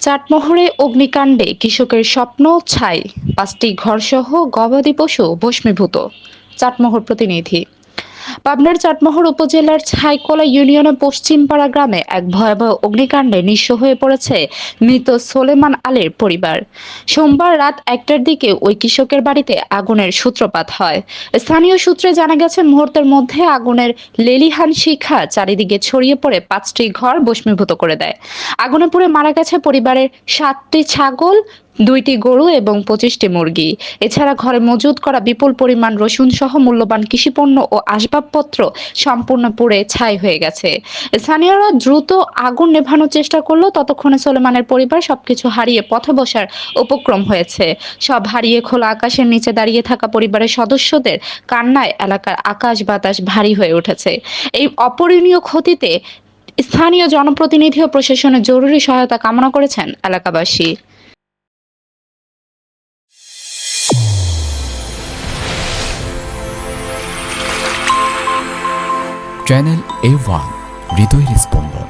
চাটমোহরে অগ্নিকাণ্ডে কৃষকের স্বপ্ন ছাই, ৫টি ঘরসহ গবাদি পশু ভস্মীভূত। চাটমোহর প্রতিনিধি। পাবনার চাটমোহর উপজেলার ছাইকলা ইউনিয়নের পশ্চিমপাড়া গ্রামে এক ভয়াবহ অগ্নিকাণ্ডে নিঃস্ব হয়ে পড়েছে মৃত সোলেমান আলীর পরিবার। সোমবার রাত ১টার দিকে ওই কৃষকের বাড়িতে আগুনের সূত্রপাত হয়। স্থানীয় সূত্রে জানা গেছে, মুহূর্তের মধ্যে আগুনের লেলিহান শিখা চারিদিকে ছড়িয়ে পড়ে ৫টি ঘর ভস্মীভূত করে দেয়। আগুনে পুড়ে মারা গেছে পরিবারের ৭টি ছাগল, ২টি গরু এবং ২৫টি মুরগি। এছাড়া ঘরে মজুত করা বিপুল পরিমাণ রসুন সহ মূল্যবান কৃষিপণ্য ও আসবাবপত্র সম্পূর্ণ পুড়ে ছাই হয়ে গেছে। স্থানীয়রা দ্রুত আগুন নেভানোর চেষ্টা করলেও ততক্ষণে সোলেমানের পরিবার সবকিছু হারিয়ে পথে বসার উপক্রম হয়েছে। সব হারিয়ে খোলা আকাশের নিচে দাঁড়িয়ে থাকা পরিবারের সদস্যদের কান্নায় এলাকার আকাশ বাতাস ভারী হয়ে উঠেছে। এই অপূরণীয় ক্ষতিতে স্থানীয় জনপ্রতিনিধি ও প্রশাসনের জরুরি সহায়তা কামনা করেছেন এলাকাবাসী। চ্যানেল A1 হৃদয়ের স্পন্দন।